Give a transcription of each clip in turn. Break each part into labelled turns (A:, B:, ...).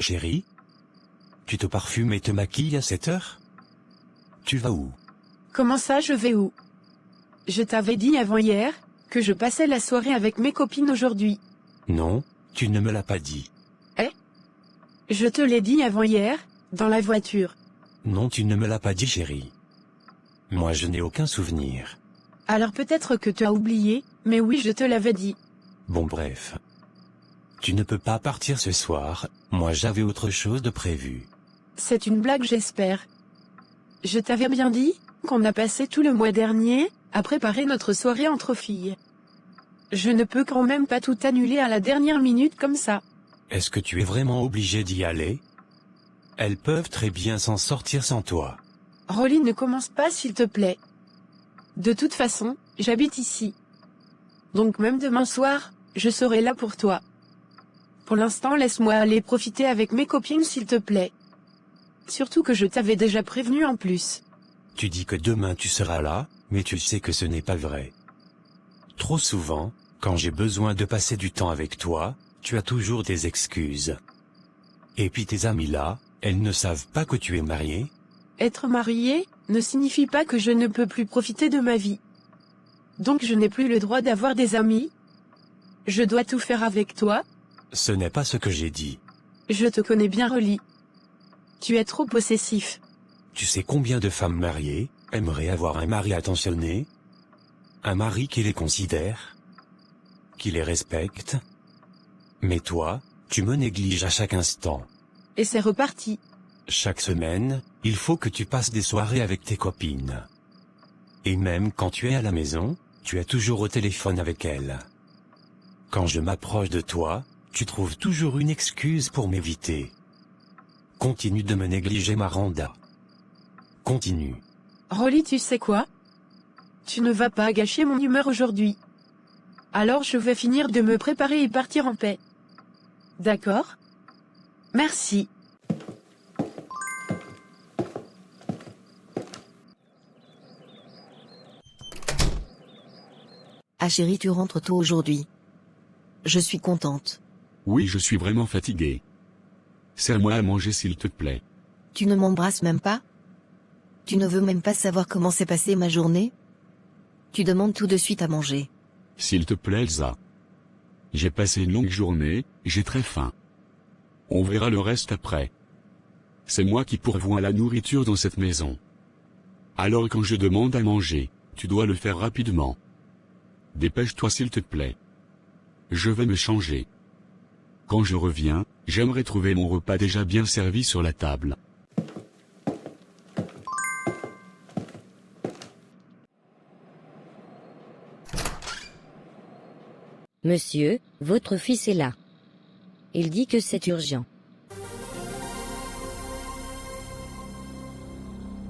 A: Chérie? Tu te parfumes et te maquilles à cette heure? Tu vas où?
B: Comment ça je vais où? Je t'avais dit avant hier, que je passais la soirée avec mes copines aujourd'hui.
A: Non, tu ne me l'as pas dit.
B: Je te l'ai dit avant hier, dans la voiture.
A: Non, tu ne me l'as pas dit, chérie. Moi je n'ai aucun souvenir.
B: Alors peut-être que tu as oublié, mais oui je te l'avais dit.
A: Bon bref. Tu ne peux pas partir ce soir, moi j'avais autre chose de prévu.
B: C'est une blague j'espère. Je t'avais bien dit, qu'on a passé tout le mois dernier, à préparer notre soirée entre filles. Je ne peux quand même pas tout annuler à la dernière minute comme ça.
A: Est-ce que tu es vraiment obligé d'y aller? Elles peuvent très bien s'en sortir sans toi.
B: Rolly, ne commence pas s'il te plaît. De toute façon, j'habite ici. Donc même demain soir, je serai là pour toi. Pour l'instant laisse-moi aller profiter avec mes copines s'il te plaît. Surtout que je t'avais déjà prévenu en plus.
A: Tu dis que demain tu seras là, mais tu sais que ce n'est pas vrai. Trop souvent, quand j'ai besoin de passer du temps avec toi, tu as toujours des excuses. Et puis tes amies là, elles ne savent pas que tu es marié?
B: Être marié, ne signifie pas que je ne peux plus profiter de ma vie. Donc je n'ai plus le droit d'avoir des amis? Je dois tout faire avec toi?
A: Ce n'est pas ce que j'ai dit.
B: Je te connais bien, Rolly. Tu es trop possessif.
A: Tu sais combien de femmes mariées aimeraient avoir un mari attentionné? Un mari qui les considère? Qui les respecte? Mais toi, tu me négliges à chaque instant.
B: Et c'est reparti.
A: Chaque semaine, il faut que tu passes des soirées avec tes copines. Et même quand tu es à la maison, tu es toujours au téléphone avec elles. Quand je m'approche de toi, tu trouves toujours une excuse pour m'éviter. Continue de me négliger, Maranda. Continue.
B: Rolly, tu sais quoi? Tu ne vas pas gâcher mon humeur aujourd'hui. Alors je vais finir de me préparer et partir en paix. D'accord? Merci.
C: Ah chérie, tu rentres tôt aujourd'hui. Je suis contente.
D: Oui, je suis vraiment fatigué. Sers-moi à manger s'il te plaît.
C: Tu ne m'embrasses même pas? Tu ne veux même pas savoir comment s'est passée ma journée? Tu demandes tout de suite à manger.
D: S'il te plaît, Elsa. J'ai passé une longue journée, j'ai très faim. On verra le reste après. C'est moi qui pourvois la nourriture dans cette maison. Alors quand je demande à manger, tu dois le faire rapidement. Dépêche-toi s'il te plaît. Je vais me changer. Quand je reviens, j'aimerais trouver mon repas déjà bien servi sur la table.
E: Monsieur, votre fils est là. Il dit que c'est urgent.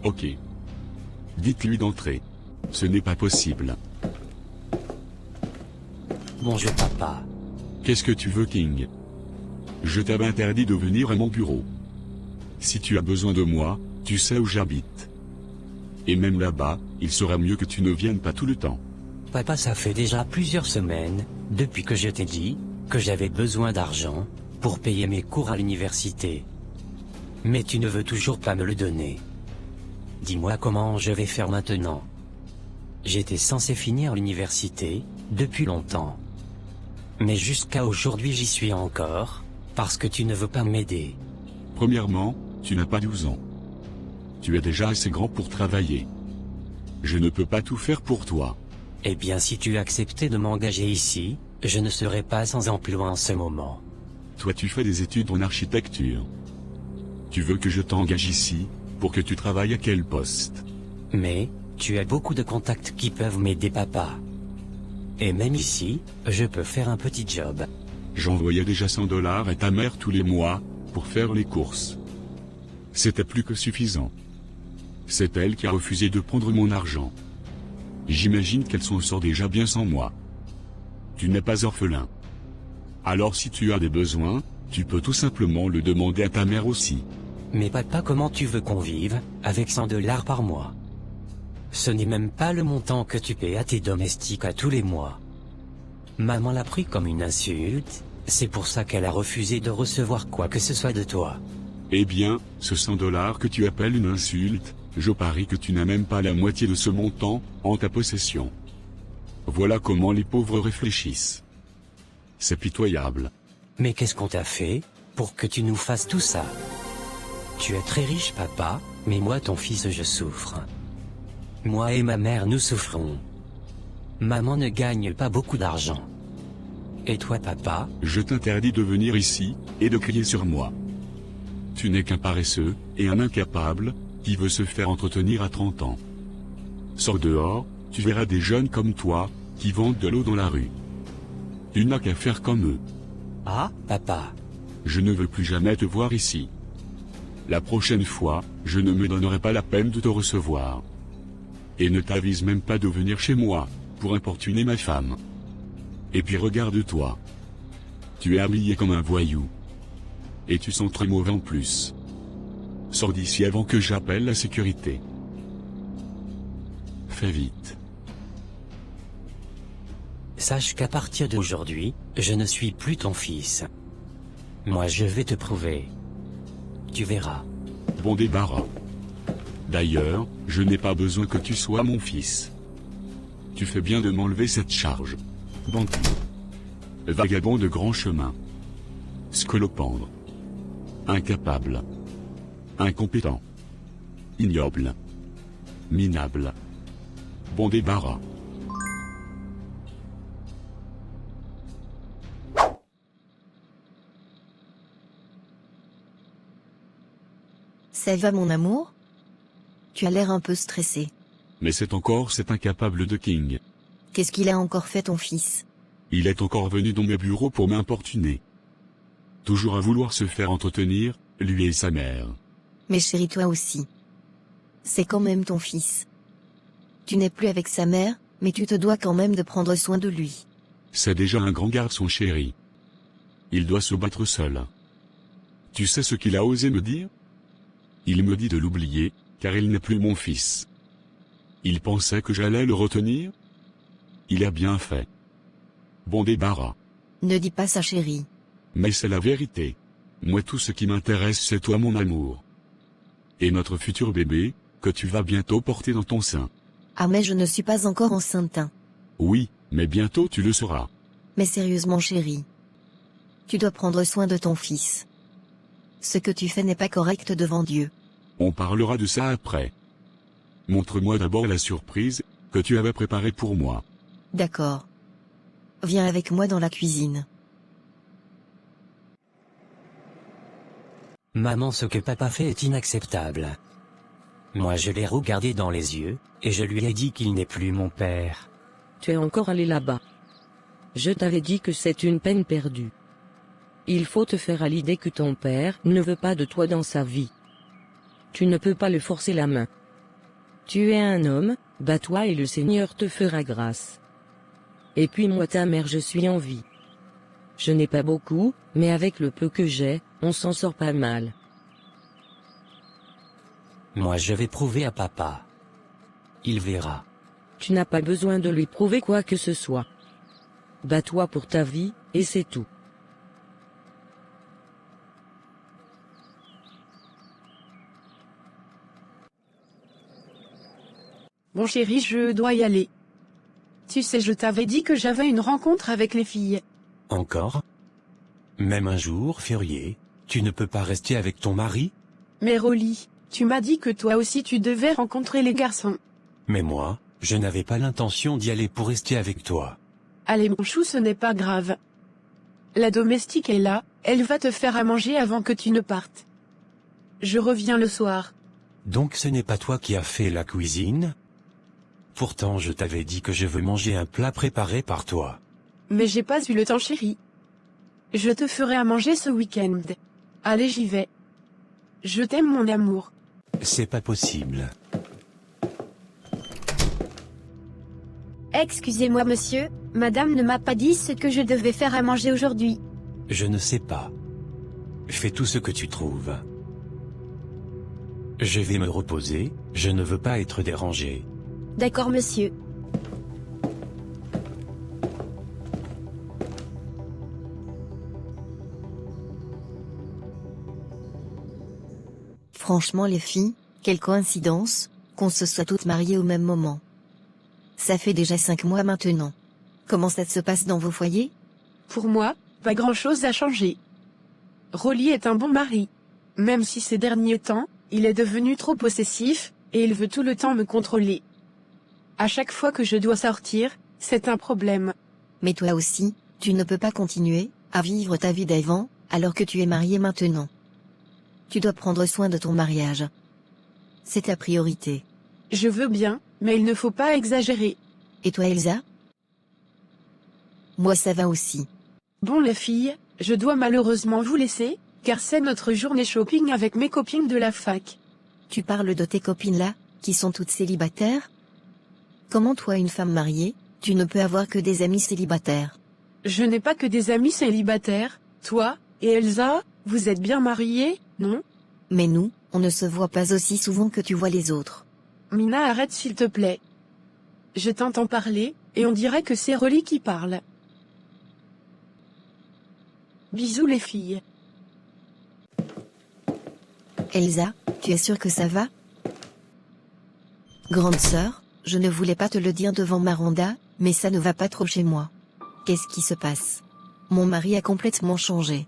D: Ok. Dites-lui d'entrer. Ce n'est pas possible.
A: Bonjour papa.
D: Qu'est-ce que tu veux, King? Je t'avais interdit de venir à mon bureau. Si tu as besoin de moi, tu sais où j'habite. Et même là-bas, il sera mieux que tu ne viennes pas tout le temps.
A: Papa, ça fait déjà plusieurs semaines, depuis que je t'ai dit, que j'avais besoin d'argent, pour payer mes cours à l'université. Mais tu ne veux toujours pas me le donner. Dis-moi comment je vais faire maintenant. J'étais censé finir l'université, depuis longtemps. Mais jusqu'à aujourd'hui j'y suis encore, parce que tu ne veux pas m'aider.
D: Premièrement, tu n'as pas 12 ans. Tu es déjà assez grand pour travailler. Je ne peux pas tout faire pour toi.
A: Eh bien si tu acceptais de m'engager ici, je ne serais pas sans emploi en ce moment.
D: Toi tu fais des études en architecture. Tu veux que je t'engage ici, pour que tu travailles à quel poste?
A: Mais, tu as beaucoup de contacts qui peuvent m'aider papa. Et même ici, je peux faire un petit job.
D: J'envoyais déjà $100 à ta mère tous les mois, pour faire les courses. C'était plus que suffisant. C'est elle qui a refusé de prendre mon argent. J'imagine qu'elle s'en sort déjà bien sans moi. Tu n'es pas orphelin. Alors si tu as des besoins, tu peux tout simplement le demander à ta mère aussi.
A: Mais papa, comment tu veux qu'on vive, avec $100 par mois? Ce n'est même pas le montant que tu paies à tes domestiques à tous les mois. Maman l'a pris comme une insulte, C'est pour ça qu'elle a refusé de recevoir quoi que ce soit de toi.
D: Eh bien, ce 100 $ que tu appelles une insulte, je parie que tu n'as même pas la moitié de ce montant en ta possession. Voilà comment les pauvres réfléchissent. C'est pitoyable.
A: Mais qu'est-ce qu'on t'a fait pour que tu nous fasses tout ça? Tu es très riche, papa, mais moi, ton fils, je souffre. Moi et ma mère, nous souffrons. Maman ne gagne pas beaucoup d'argent. Et toi, papa?
D: Je t'interdis de venir ici et de crier sur moi. Tu n'es qu'un paresseux et un incapable qui veut se faire entretenir à 30 ans. Sors dehors, tu verras des jeunes comme toi qui vendent de l'eau dans la rue. Tu n'as qu'à faire comme eux.
A: Ah, papa.
D: Je ne veux plus jamais te voir ici. La prochaine fois, je ne me donnerai pas la peine de te recevoir. Et ne t'avise même pas de venir chez moi pour importuner ma femme. Et puis regarde-toi. Tu es habillé comme un voyou. Et tu sens très mauvais en plus. Sors d'ici avant que j'appelle la sécurité. Fais vite.
A: Sache qu'à partir d'aujourd'hui, je ne suis plus ton fils. Moi, je vais te prouver. Tu verras.
D: Bon débarras. D'ailleurs, je n'ai pas besoin que tu sois mon fils. Tu fais bien de m'enlever cette charge. Bandit. Vagabond de grand chemin. Scolopendre. Incapable. Incompétent. Ignoble. Minable. Bon débarras.
C: Ça va mon amour? Tu as l'air un peu stressé.
D: Mais c'est encore cet incapable de King.
C: Qu'est-ce qu'il a encore fait ton fils?
D: Il est encore venu dans mes bureaux pour m'importuner. Toujours à vouloir se faire entretenir, lui et sa mère.
C: Mais chérie, toi aussi. C'est quand même ton fils. Tu n'es plus avec sa mère, mais tu te dois quand même de prendre soin de lui.
D: C'est déjà un grand garçon chéri. Il doit se battre seul. Tu sais ce qu'il a osé me dire? Il me dit de l'oublier, car il n'est plus mon fils. Il pensait que j'allais le retenir? Il a bien fait. Bon débarras.
C: Ne dis pas ça chérie.
D: Mais c'est la vérité. Moi tout ce qui m'intéresse c'est toi mon amour. Et notre futur bébé, que tu vas bientôt porter dans ton sein.
C: Ah mais je ne suis pas encore enceinte.
D: Oui, mais bientôt tu le seras.
C: Mais sérieusement chérie. Tu dois prendre soin de ton fils. Ce que tu fais n'est pas correct devant Dieu.
D: On parlera de ça après. Montre-moi d'abord la surprise que tu avais préparée pour moi.
C: D'accord. Viens avec moi dans la cuisine.
A: Maman, ce que papa fait est inacceptable. Moi, je l'ai regardé dans les yeux, et je lui ai dit qu'il n'est plus mon père.
E: Tu es encore allé là-bas. Je t'avais dit que c'est une peine perdue. Il faut te faire à l'idée que ton père ne veut pas de toi dans sa vie. Tu ne peux pas le forcer la main. Tu es un homme, bats-toi et le Seigneur te fera grâce. Et puis moi ta mère je suis en vie. Je n'ai pas beaucoup, mais avec le peu que j'ai, on s'en sort pas mal.
A: Moi, je vais prouver à papa. Il verra.
E: Tu n'as pas besoin de lui prouver quoi que ce soit. Bats-toi pour ta vie, et c'est tout.
B: Bon chéri, je dois y aller. Tu sais, je t'avais dit que j'avais une rencontre avec les filles.
A: Encore? Même un jour, férié, tu ne peux pas rester avec ton mari?
B: Mais Rolly, tu m'as dit que toi aussi tu devais rencontrer les garçons.
A: Mais moi, je n'avais pas l'intention d'y aller pour rester avec toi.
B: Allez mon chou, ce n'est pas grave. La domestique est là, elle va te faire à manger avant que tu ne partes. Je reviens le soir.
A: Donc ce n'est pas toi qui as fait la cuisine? Pourtant je t'avais dit que je veux manger un plat préparé par toi.
B: Mais j'ai pas eu le temps chéri. Je te ferai à manger ce week-end. Allez, j'y vais. Je t'aime mon amour.
A: C'est pas possible.
F: Excusez-moi monsieur, madame ne m'a pas dit ce que je devais faire à manger aujourd'hui.
A: Je ne sais pas. Fais tout ce que tu trouves. Je vais me reposer, je ne veux pas être dérangé.
F: D'accord monsieur.
C: Franchement les filles, quelle coïncidence, qu'on se soit toutes mariées au même moment. Ça fait déjà 5 mois maintenant. Comment ça se passe dans vos foyers?
B: Pour moi, pas grand-chose a changé. Rolly est un bon mari. Même si ces derniers temps, il est devenu trop possessif, et il veut tout le temps me contrôler. À chaque fois que je dois sortir, c'est un problème.
C: Mais toi aussi, tu ne peux pas continuer à vivre ta vie d'avant, alors que tu es marié maintenant. Tu dois prendre soin de ton mariage. C'est ta priorité.
B: Je veux bien, mais il ne faut pas exagérer.
C: Et toi Elsa? Moi ça va aussi.
B: Bon les filles, je dois malheureusement vous laisser, car c'est notre journée shopping avec mes copines de la fac.
C: Tu parles de tes copines là, qui sont toutes célibataires? Comment toi une femme mariée, tu ne peux avoir que des amis célibataires?
B: Je n'ai pas que des amis célibataires. Toi, et Elsa, vous êtes bien mariés, non?
C: Mais nous, on ne se voit pas aussi souvent que tu vois les autres.
B: Mina, arrête s'il te plaît. Je t'entends parler, et on dirait que c'est Rolly qui parle. Bisous les filles.
C: Elsa, tu es sûre que ça va? Grande sœur, je ne voulais pas te le dire devant Maranda, mais ça ne va pas trop chez moi. Qu'est-ce qui se passe? Mon mari a complètement changé.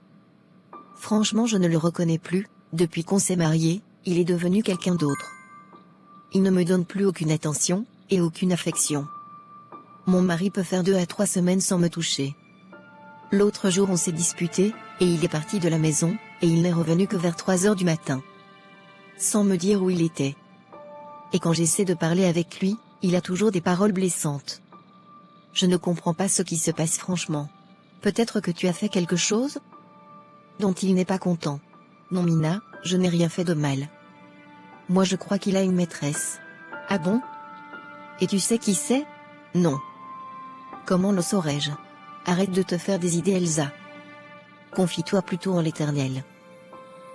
C: Franchement, je ne le reconnais plus, depuis qu'on s'est mariés, il est devenu quelqu'un d'autre. Il ne me donne plus aucune attention, et aucune affection. Mon mari peut faire 2 à 3 semaines sans me toucher. L'autre jour on s'est disputé, et il est parti de la maison, et il n'est revenu que vers 3 heures du matin. Sans me dire où il était. Et quand j'essaie de parler avec lui, il a toujours des paroles blessantes. Je ne comprends pas ce qui se passe franchement. Peut-être que tu as fait quelque chose dont il n'est pas content. Non Mina, je n'ai rien fait de mal. Moi je crois qu'il a une maîtresse. Ah bon? Et tu sais qui c'est? Non. Comment le saurais-je? Arrête de te faire des idées Elsa. Confie-toi plutôt en l'Éternel.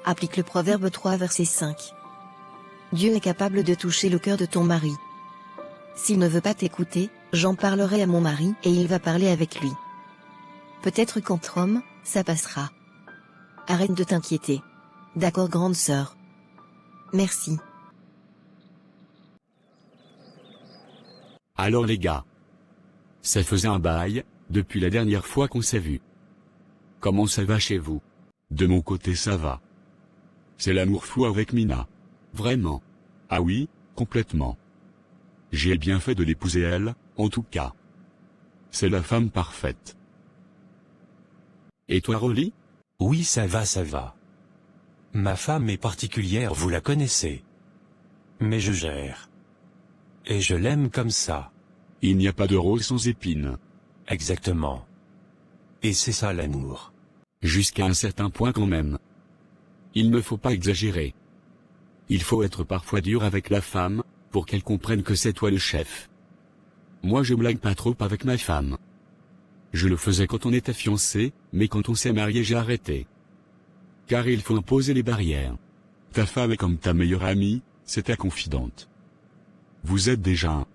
C: Applique le proverbe 3 verset 5. Dieu est capable de toucher le cœur de ton mari. S'il ne veut pas t'écouter, j'en parlerai à mon mari et il va parler avec lui. Peut-être qu'entre hommes, ça passera. Arrête de t'inquiéter. D'accord grande sœur. Merci.
D: Alors les gars. Ça faisait un bail, depuis la dernière fois qu'on s'est vu. Comment ça va chez vous? De mon côté ça va. C'est l'amour fou avec Mina. Vraiment. Ah oui, complètement. J'ai bien fait de l'épouser elle, en tout cas. C'est la femme parfaite. Et toi Rolly?
A: Oui, ça va, ça va. Ma femme est particulière, vous la connaissez. Mais je gère. Et je l'aime comme ça.
D: Il n'y a pas de rose sans épines.
A: Exactement. Et c'est ça l'amour.
D: Jusqu'à un certain point quand même. Il ne faut pas exagérer. Il faut être parfois dur avec la femme, pour qu'elle comprenne que c'est toi le chef. Moi je blague pas trop avec ma femme. Je le faisais quand on était fiancés, mais quand on s'est marié j'ai arrêté. Car il faut imposer les barrières. Ta femme est comme ta meilleure amie, c'est ta confidente. Vous êtes déjà un.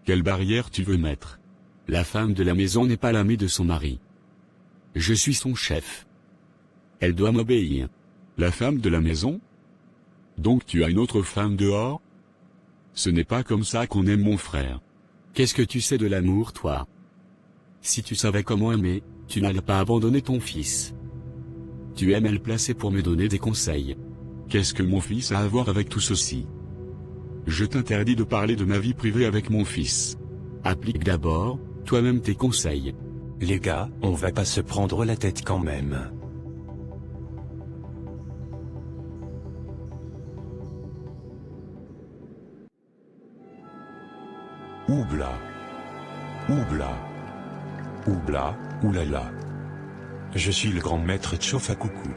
D: Quelle barrière tu veux mettre? La femme de la maison n'est pas l'amie de son mari. Je suis son chef. Elle doit m'obéir. La femme de la maison? Donc tu as une autre femme dehors? Ce n'est pas comme ça qu'on aime mon frère. Qu'est-ce que tu sais de l'amour, toi? Si tu savais comment aimer, tu n'allais pas abandonner ton fils. Tu es mal placé pour me donner des conseils. Qu'est-ce que mon fils a à voir avec tout ceci? Je t'interdis de parler de ma vie privée avec mon fils. Applique d'abord, toi-même tes conseils.
A: Les gars, on va pas se prendre la tête quand même. Oubla. Oubla. Oubla, oulala. Je suis le grand maître Tchofakoukou.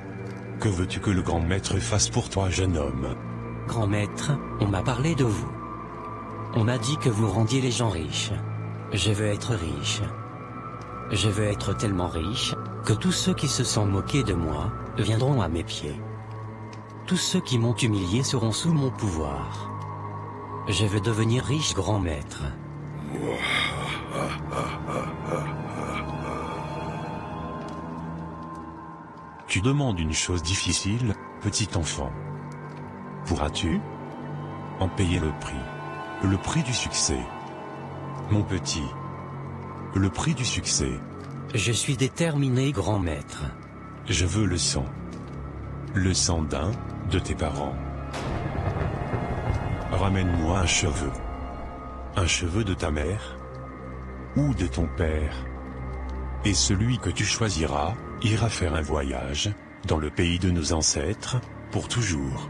A: Que veux-tu que le grand maître fasse pour toi, jeune homme? Grand maître, on m'a parlé de vous. On m'a dit que vous rendiez les gens riches. Je veux être riche. Je veux être tellement riche, que tous ceux qui se sont moqués de moi, viendront à mes pieds. Tous ceux qui m'ont humilié seront sous mon pouvoir. Je veux devenir riche grand maître. Tu demandes une chose difficile, petit enfant.
G: Pourras-tu en payer le prix du succès? Mon petit, le prix du succès.
A: Je suis déterminé, grand maître.
G: Je veux le sang d'un de tes parents. Ramène-moi un cheveu de ta mère ou de ton père. Et celui que tu choisiras ira faire un voyage dans le pays de nos ancêtres pour toujours.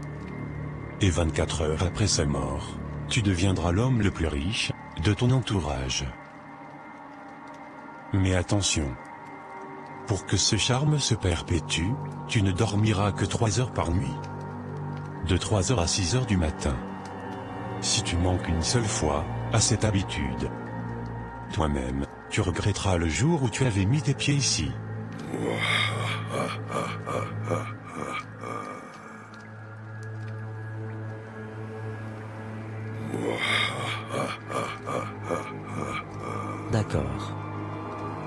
G: Et 24 heures après sa mort, tu deviendras l'homme le plus riche de ton entourage. Mais attention, pour que ce charme se perpétue, tu ne dormiras que 3 heures par nuit. De 3 heures à 6 heures du matin. Si tu manques une seule fois à cette habitude, toi-même, tu regretteras le jour où tu avais mis tes pieds ici.
A: D'accord.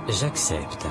A: J'accepte.